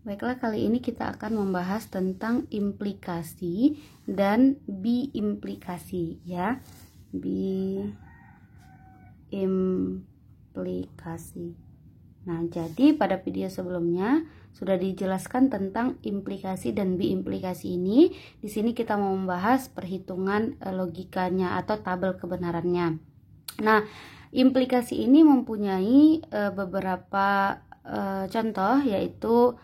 Baiklah, kali ini kita akan membahas tentang implikasi dan biimplikasi ya. Biimplikasi. Nah, jadi pada video sebelumnya sudah dijelaskan tentang implikasi dan biimplikasi ini. Di sini kita mau membahas perhitungan logikanya atau tabel kebenarannya. Nah, implikasi ini mempunyai beberapa contoh, yaitu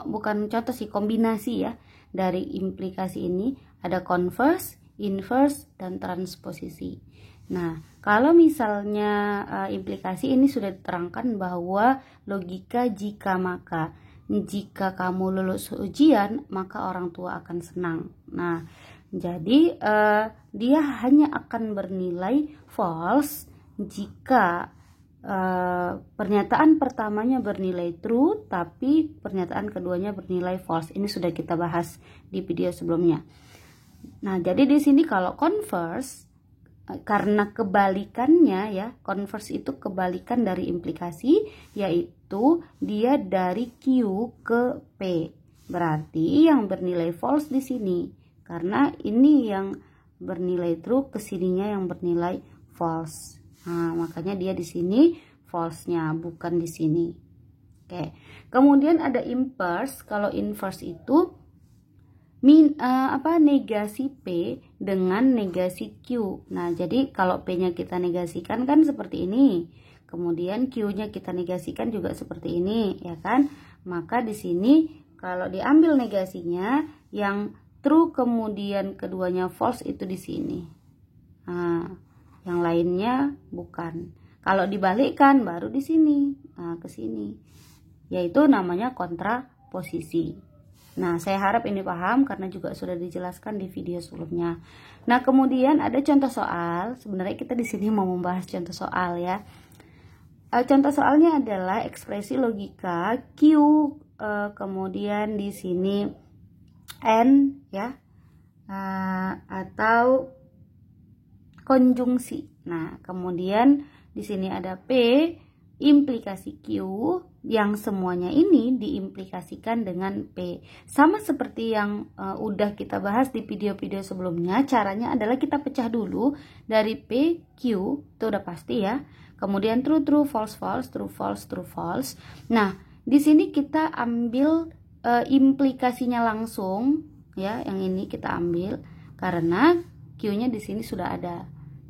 bukan contoh sih, kombinasi ya. Dari implikasi ini ada converse, inverse, dan transposisi. Nah, kalau misalnya implikasi ini sudah diterangkan bahwa logika jika maka. Jika kamu lulus ujian, maka orang tua akan senang. Nah, jadi dia hanya akan bernilai false jika pernyataan pertamanya bernilai true, tapi pernyataan keduanya bernilai false. Ini sudah kita bahas di video sebelumnya. Nah, jadi di sini kalau converse, karena kebalikannya ya, converse itu kebalikan dari implikasi, yaitu dia dari Q ke P. Berarti yang bernilai false di sini, karena ini yang bernilai true, kesininya yang bernilai false. Nah, makanya dia di sini false-nya, bukan di sini. Oke. Kemudian ada inverse. Kalau inverse itu negasi P dengan negasi Q. Nah, jadi kalau P-nya kita negasikan kan seperti ini. Kemudian Q-nya kita negasikan juga seperti ini, ya kan? Maka di sini kalau diambil negasinya, yang true kemudian keduanya false itu di sini. Nah, yang lainnya bukan. Kalau dibalikkan baru di sini, ke sini. Yaitu namanya kontraposisi. Nah, saya harap ini paham karena juga sudah dijelaskan di video sebelumnya. Nah, kemudian ada contoh soal. Sebenarnya kita di sini mau membahas contoh soal ya. Contoh soalnya adalah ekspresi logika Q, kemudian di sini N ya, atau konjungsi. Nah, kemudian di sini ada P, implikasi Q, yang semuanya ini diimplikasikan dengan P. Sama seperti yang udah kita bahas di video-video sebelumnya, caranya adalah kita pecah dulu dari P, Q, itu udah pasti ya. Kemudian true, true, false, false, true, false, true, false. Nah, di sini kita ambil implikasinya langsung ya, yang ini kita ambil karena Q-nya di sini sudah ada.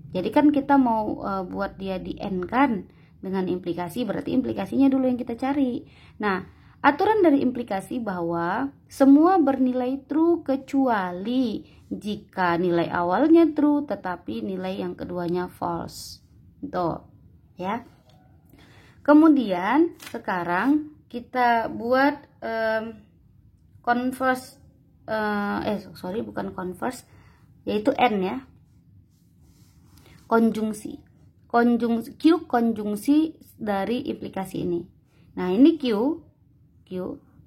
Jadi kan kita mau buat dia di N kan, dengan implikasi, berarti implikasinya dulu yang kita cari. Nah, aturan dari implikasi bahwa semua bernilai true kecuali jika nilai awalnya true tetapi nilai yang keduanya false. Tuh, ya. Kemudian sekarang kita buat converse, bukan converse, yaitu N ya. Konjungsi. Q konjungsi dari implikasi ini. Nah, ini Q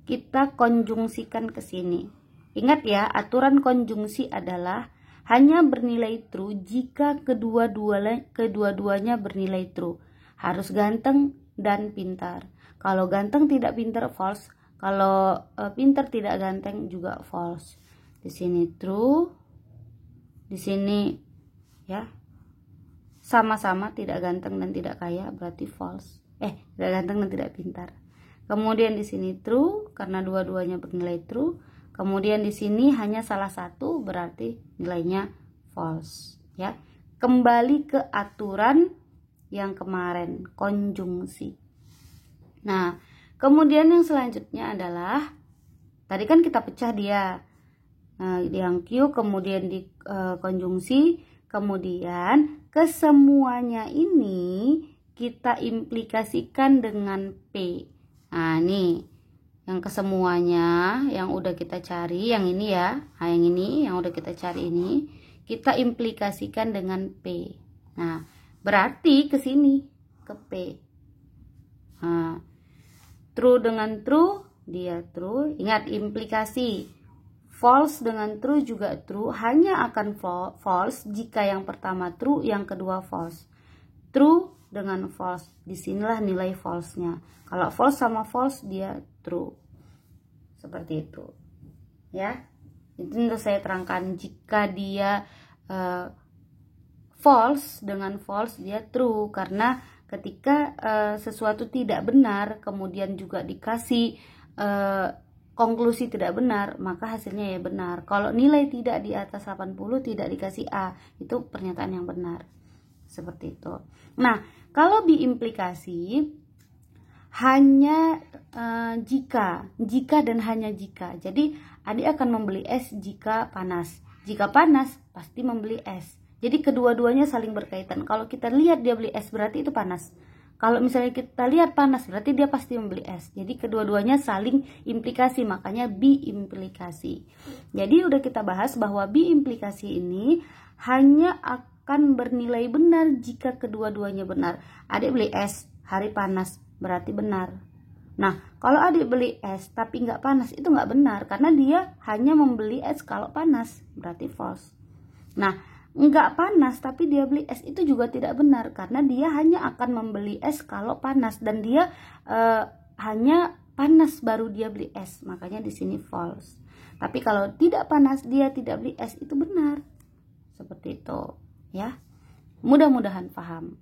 kita konjungsikan ke sini. Ingat ya, aturan konjungsi adalah hanya bernilai true jika kedua-duanya bernilai true. Harus ganteng dan pintar. Kalau ganteng tidak pintar false, kalau pintar tidak ganteng juga false. Di sini true, di sini ya sama-sama tidak ganteng dan tidak kaya, berarti false. Tidak ganteng dan tidak pintar. Kemudian di sini true karena dua-duanya bernilai true. Kemudian di sini hanya salah satu, berarti nilainya false ya. Kembali ke aturan yang kemarin, konjungsi. Nah, kemudian yang selanjutnya adalah tadi kan kita pecah dia. Nah, yang Q kemudian di konjungsi, kemudian kesemuanya ini kita implikasikan dengan P. Nah, nih yang kesemuanya yang udah kita cari, yang ini ya. Nah, yang ini yang udah kita cari ini kita implikasikan dengan P. Nah, berarti ke sini ke P. Nah, true dengan true dia true. Ingat implikasi. False dengan true juga true, hanya akan false jika yang pertama true, yang kedua false. True dengan false, disinilah nilai false-nya. Kalau false sama false dia true. seperti itu ya. Itu untuk saya terangkan, jika dia false, dengan false dia true, karena ketika sesuatu tidak benar kemudian juga dikasih konklusi tidak benar, maka hasilnya ya benar. Kalau nilai tidak di atas 80 tidak dikasih A, itu pernyataan yang benar. Seperti itu. Nah, kalau biimplikasi hanya jika dan hanya jika. Jadi adik akan membeli es jika panas. Jika panas pasti membeli es. Jadi kedua-duanya saling berkaitan. Kalau kita lihat dia beli es berarti itu panas. Kalau misalnya kita lihat panas berarti dia pasti membeli es. Jadi kedua-duanya saling implikasi, makanya biimplikasi. Jadi udah kita bahas bahwa biimplikasi ini hanya akan bernilai benar jika kedua-duanya benar. Adik beli es hari panas berarti benar. Nah, kalau adik beli es tapi nggak panas, itu nggak benar, karena dia hanya membeli es kalau panas, berarti false. Nah, nggak panas tapi dia beli es, itu juga tidak benar, karena dia hanya akan membeli es kalau panas, dan dia hanya panas baru dia beli es, makanya di sini false. Tapi kalau tidak panas dia tidak beli es, itu benar. Seperti itu ya. Mudah-mudahan paham.